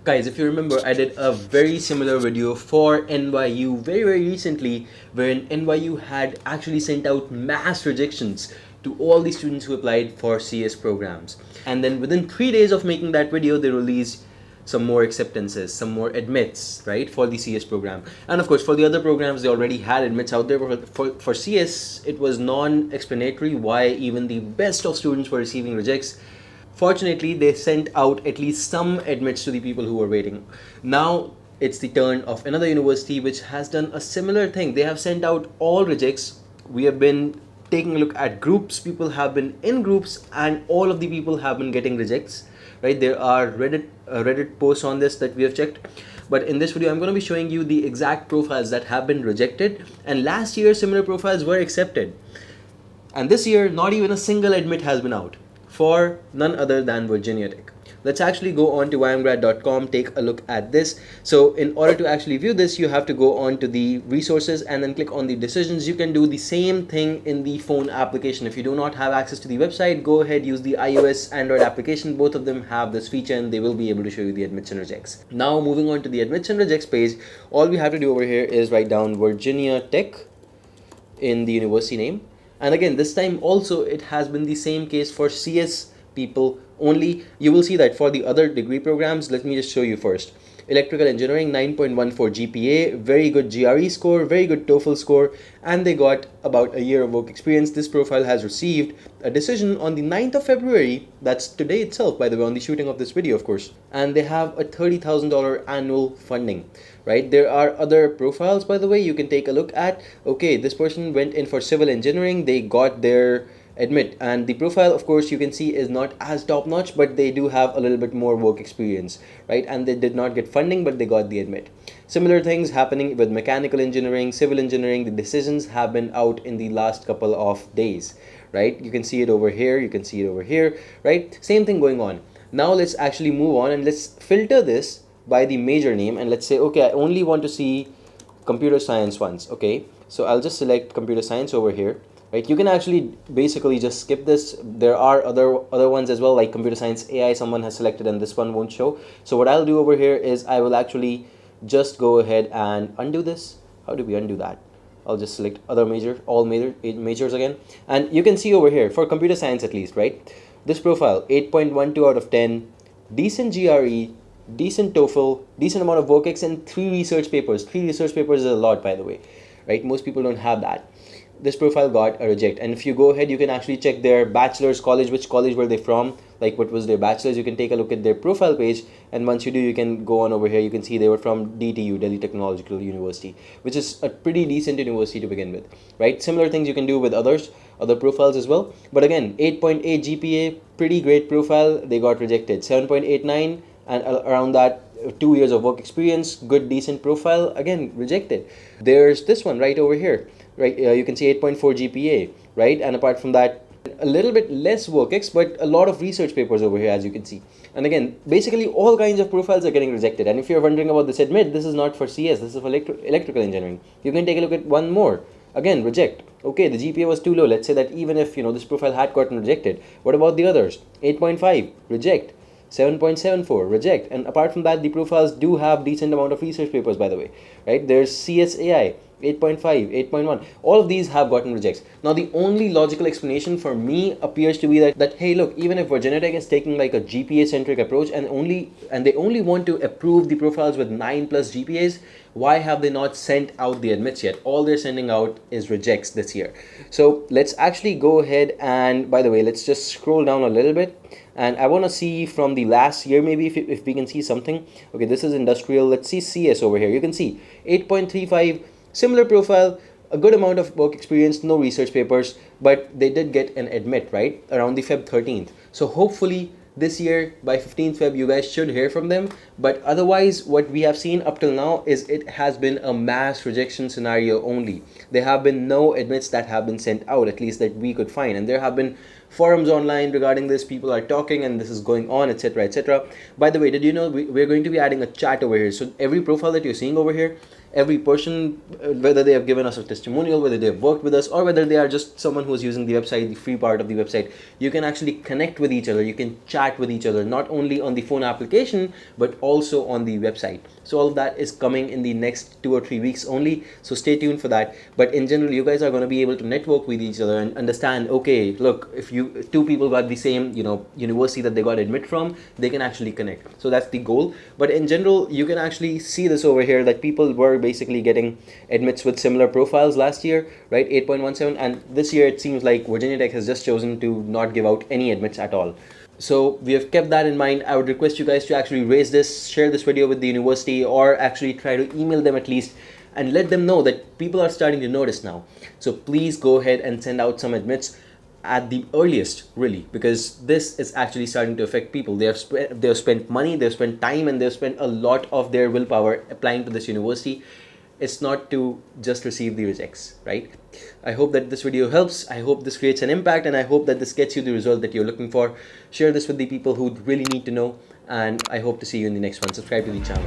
Guys, if you remember, I did a very similar video for NYU very recently, wherein NYU had actually sent out mass rejections to all the students who applied for CS programs. And then within 3 days of making that video, they released some more acceptances, some more admits, right, for the CS program. And of course, for the other programs, they already had admits out there. But for CS, it was non-explanatory why even the best of students were receiving rejects. Fortunately, they sent out at least some admits to the people who were waiting. Now it's the turn of another university which has done a similar thing. They have sent out all rejects. We have been taking a look at groups. People have been in groups, and all of the people have been getting rejects. Right? There are Reddit posts on this that we have checked. But in this video, I'm going to be showing you the exact profiles that have been rejected. And last year, similar profiles were accepted. And this year, not even a single admit has been out for none other than Virginia Tech. Let's actually go on to YMGrad.com, take a look at this. So in order to actually view this, you have to go on to the resources and then click on the decisions. You can do the same thing in the phone application. If you do not have access to the website, go ahead, use the iOS, Android application. Both of them have this feature and they will be able to show you the admits and rejects. Now moving on to the admits and rejects page, all we have to do over here is write down Virginia Tech in the university name. And again, this time also it has been the same case for CS people only. You will see that for the other degree programs, let me just show you first. Electrical engineering, 9.14 GPA, very good GRE score, very good TOEFL score, and they got about a year of work experience. This profile has received a decision on the 9th of February, that's today itself, by the way, on the shooting of this video, of course, and they have a $30,000 annual funding, right? There are other profiles, by the way, you can take a look at. Okay, this person went in for civil engineering, they got their admit, and the profile, of course, you can see is not as top notch, but they do have a little bit more work experience, right? And they did not get funding, but they got the admit. Similar things happening with mechanical engineering, civil engineering. The decisions have been out in the last couple of days, right? You can see it over here, you can see it over here, right? Same thing going on. Now let's actually move on and let's filter this by the major name, and let's say, okay, I only want to see computer science ones. Okay, so I'll just select computer science over here, right? You can actually basically just skip this. There are other ones as well, like computer science AI someone has selected, and this one won't show. So what I'll do over here is I will actually just go ahead and undo this. How do we undo that? I'll just select other major, all majors again, and you can see over here for computer science at least, right? This profile, 8.12 out of 10, decent GRE, decent TOEFL, decent amount of work ex, and 3 research papers. 3 research papers is a lot, by the way, right? Most people don't have that. This profile got a reject, and if you go ahead, you can actually check their bachelor's college, which college were they from, like what was their bachelor's. You can take a look at their profile page, and once you do, you can go on over here. You can see they were from DTU, Delhi Technological University, which is a pretty decent university to begin with, right? Similar things you can do with other profiles as well. But again, 8.8 GPA, pretty great profile, they got rejected. 7.89 and around that, 2 years of work experience, good decent profile, again rejected. There's this one right over here, right? You can see 8.4 GPA, right? And apart from that, a little bit less work ex, but a lot of research papers over here, as you can see. And again, basically all kinds of profiles are getting rejected. And if you're wondering about this admit, this is not for CS, this is for electrical engineering. You can take a look at one more. Again, reject. Okay, the GPA was too low. Let's say that even if this profile had gotten rejected, what about the others? 8.5, reject. 7.74, reject. And apart from that, the profiles do have decent amount of research papers, by the way, right? There's CSAI, 8.5, 8.1. All of these have gotten rejects. Now, the only logical explanation for me appears to be that hey, look, even if Virginia Tech is taking like a GPA-centric approach and they only want to approve the profiles with 9+ GPAs, why have they not sent out the admits yet? All they're sending out is rejects this year. So let's actually go ahead and, by the way, let's just scroll down a little bit. And I want to see from the last year, maybe if we can see something. Okay, this is industrial. Let's see CS over here. You can see 8.35, similar profile, a good amount of work experience, no research papers, but they did get an admit, right? Around the Feb 13th. So hopefully this year by 15th Feb, you guys should hear from them. But otherwise, what we have seen up till now is it has been a mass rejection scenario only. There have been no admits that have been sent out, at least that we could find. And there have been forums online regarding this. People are talking and this is going on, etc., etc. By the way, did you know we're going to be adding a chat over here? So every profile that you're seeing over here, every person, whether they have given us a testimonial, whether they have worked with us, or whether they are just someone who is using the website, the free part of the website, you can actually connect with each other, you can chat with each other, not only on the phone application, but also on the website. So all of that is coming in the next 2 or 3 weeks only, so stay tuned for that. But in general, you guys are going to be able to network with each other and understand, okay, look, if two people got the same, university that they got admit from, they can actually connect. So that's the goal. But in general, you can actually see this over here, that people were basically getting admits with similar profiles last year, right? 8.17, and this year it seems like Virginia Tech has just chosen to not give out any admits at all. So we have kept that in mind. I would request you guys to actually raise this, share this video with the university, or actually try to email them at least and let them know that people are starting to notice now. So please go ahead and send out some admits at the earliest, really, because this is actually starting to affect people. They have spent money, they've spent time, and they've spent a lot of their willpower applying to this university. It's not to just receive the rejects, right? I hope that this video helps. I hope this creates an impact, and I hope that this gets you the result that you're looking for. Share this with the people who really need to know, and I hope to see you in the next one. Subscribe to the channel.